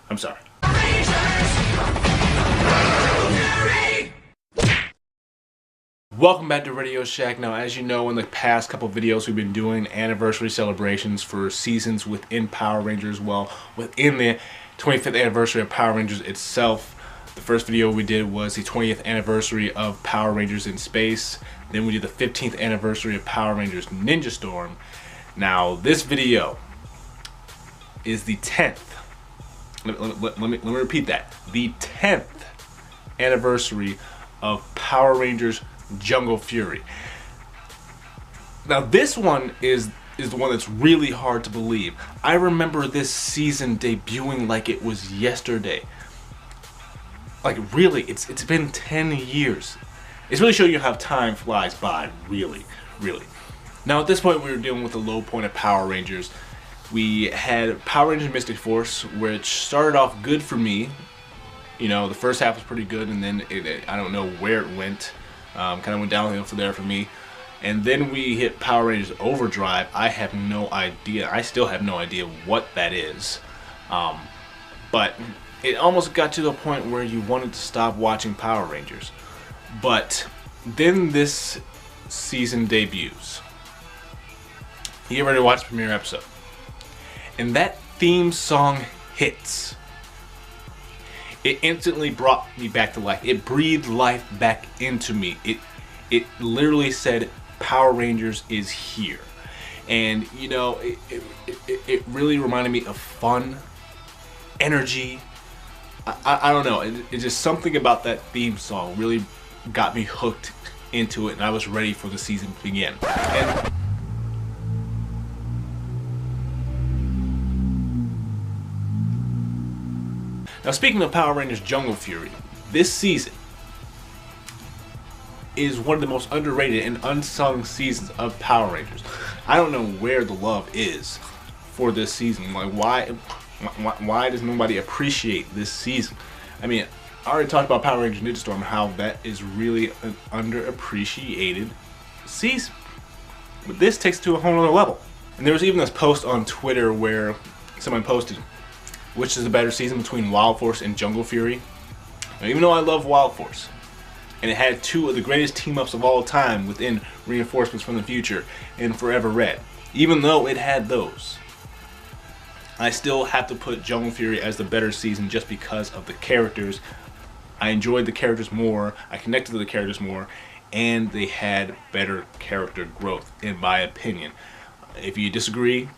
I'm sorry. Welcome back to Radio Shack. Now, as you know, in the past couple videos, we've been doing anniversary celebrations for seasons within Power Rangers. Well, within the 25th anniversary of Power Rangers itself. The first video we did was the 20th anniversary of Power Rangers in Space. Then we did the 15th anniversary of Power Rangers Ninja Storm. Now, this video is the 10th. Let me repeat that. The 10th anniversary of Power Rangers Jungle Fury. Now, this one is the one that's really hard to believe. I remember this season debuting like it was yesterday. Like, really, it's been 10 years. It's really showing you how time flies by, really. Now, at this point, we were dealing with the low point of Power Rangers. We had Power Rangers Mystic Force, which started off good for me. You know, the first half was pretty good, and then I don't know where it went. Kind of went downhill from there for me. And then we hit Power Rangers Overdrive. I have no idea. I still have no idea what that is. But it almost got to the point where you wanted to stop watching Power Rangers. But then this season debuts. You get ready to watch the premiere episode. And that theme song hits. It instantly brought me back to life. It breathed life back into me. It literally said, Power Rangers is here. And, you know, it really reminded me of fun, energy. I don't know. It's just something about that theme song really got me hooked into it, and I was ready for the season to begin. And now, speaking of Power Rangers Jungle Fury, this season is one of the most underrated and unsung seasons of Power Rangers. I don't know where the love is for this season. Like, why does nobody appreciate this season? I mean, I already talked about Power Rangers Ninja Storm, how that is really an underappreciated season. But this takes it to a whole other level. And there was even this post on Twitter where someone posted, which is the better season between Wild Force and Jungle Fury? Now, even though I love Wild Force, and it had two of the greatest team-ups of all time within Reinforcements from the Future and Forever Red, even though it had those, I still have to put Jungle Fury as the better season just because of the characters. I enjoyed the characters more, I connected to the characters more, and they had better character growth, in my opinion. If you disagree,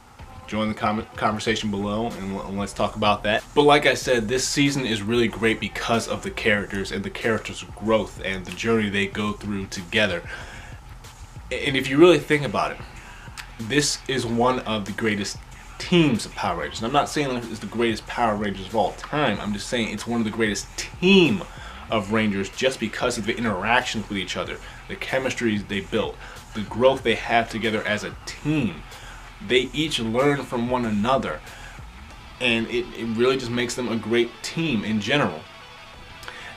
join the conversation below and let's talk about that. But like I said, this season is really great because of the characters and the characters' growth and the journey they go through together. And if you really think about it, this is one of the greatest teams of Power Rangers. And I'm not saying it's the greatest Power Rangers of all time. I'm just saying it's one of the greatest team of Rangers just because of the interactions with each other, the chemistry they built, the growth they have together as a team. They each learn from one another, and it really just makes them a great team in general.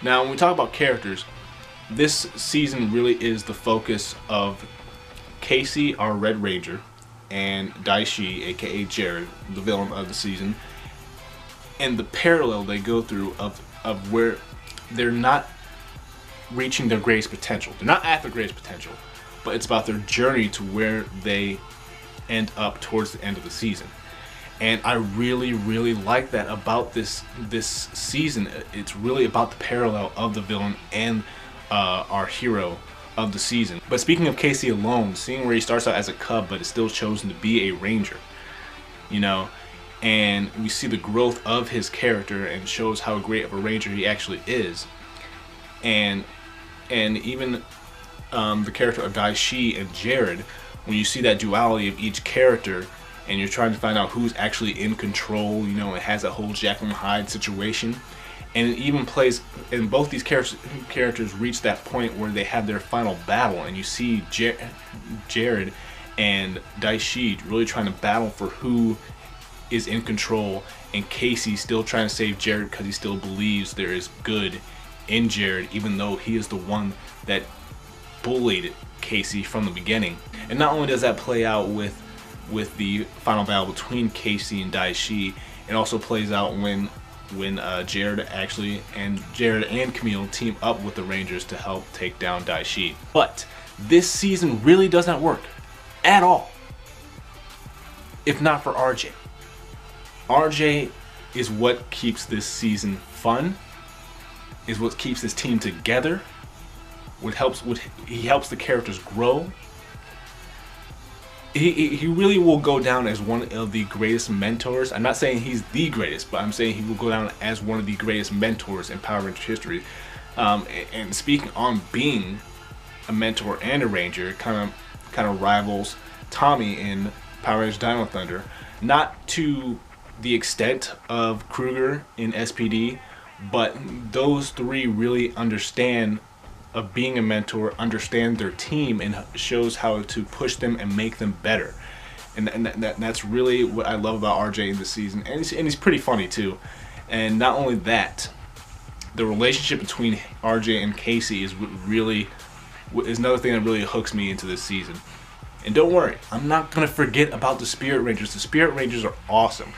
Now, when we talk about characters, this season really is the focus of Casey, our Red Ranger, and Daishi, aka Jared, the villain of the season, and the parallel they go through of where they're not reaching their greatest potential. They're not at their greatest potential, but it's about their journey to where they end up towards the end of the season. And I really like that about this season. It's really about the parallel of the villain and our hero of the season. But speaking of Casey alone, seeing where he starts out as a cub but is still chosen to be a ranger, you know, and we see the growth of his character and shows how great of a ranger he actually is. And even the character of Daishi and Jared, when you see that duality of each character and you're trying to find out who's actually in control, you know, it has that whole Jekyll and Hyde situation. And it even plays, and both these characters reach that point where they have their final battle, and you see Jared and Daishi really trying to battle for who is in control, and Casey still trying to save Jared because he still believes there is good in Jared, even though he is the one that bullied Casey from the beginning. And not only does that play out with with the final battle between Casey and Daishi. It also plays out when Jared and Camille team up with the Rangers to help take down Daishi. But this season really does not work at all if not for RJ. RJ is what keeps this season fun, is what keeps this team together, he helps the characters grow. He really will go down as one of the greatest mentors. I'm not saying he's the greatest, but I'm saying he will go down as one of the greatest mentors in Power Rangers history. And speaking on being a mentor and a Ranger, kind of rivals Tommy in Power Rangers Dino Thunder. Not to the extent of Kruger in SPD, but those three really understand of being a mentor, understand their team, and shows how to push them and make them better. And that's really what I love about RJ in this season. And he's pretty funny too. And not only that, the relationship between RJ and Casey is another thing that really hooks me into this season. And don't worry, I'm not gonna forget about the Spirit Rangers. The Spirit Rangers are awesome.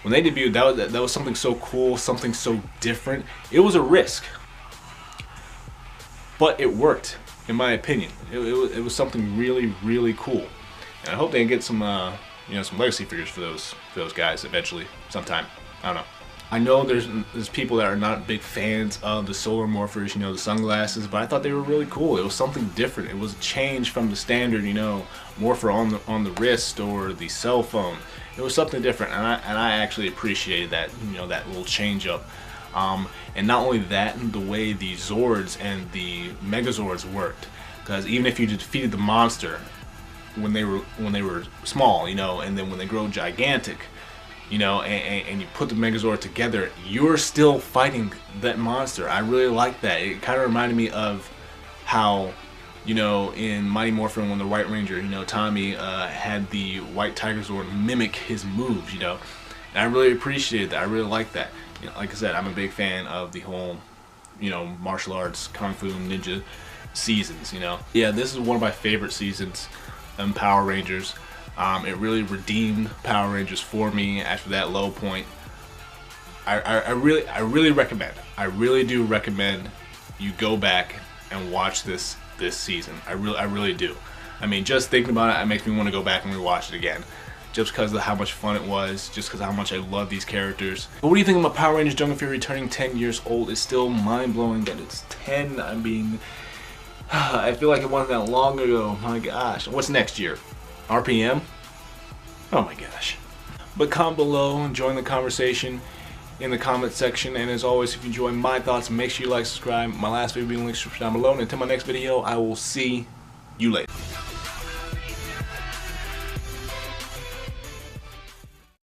When they debuted, that was something so cool, something so different. It was a risk, but it worked, in my opinion. It was something really, really cool. And I hope they get some some legacy figures for those guys eventually, sometime. I don't know. I know there's people that are not big fans of the Solar Morphers, the sunglasses, but I thought they were really cool. It was something different. It was a change from the standard, Morpher on the wrist or the cell phone. It was something different, and I actually appreciated that, that little change up. And not only that, the way the Zords and the Megazords worked, because even if you defeated the monster when they were small, and then when they grow gigantic, and you put the Megazord together, you're still fighting that monster. I really like that. It kind of reminded me of how, in Mighty Morphin, when the White Ranger, Tommy had the White Tiger Zord mimic his moves, and I really appreciated that. I really like that. Like I said, I'm a big fan of the whole, martial arts, kung fu, ninja seasons, Yeah, this is one of my favorite seasons in Power Rangers. It really redeemed Power Rangers for me after that low point. I really recommend. I really do recommend you go back and watch this season. I really do. I mean, just thinking about it makes me want to go back and rewatch it again. Just because of how much fun it was, just because of how much I love these characters. But what do you think about Power Rangers Jungle Fury turning 10 years old? It's still mind-blowing that it's 10. I feel like it wasn't that long ago. My gosh. What's next year? RPM? Oh my gosh. But comment below and join the conversation in the comment section. And as always, if you enjoy my thoughts, make sure you like, subscribe. My last video will be in the link down below. And until my next video, I will see you later.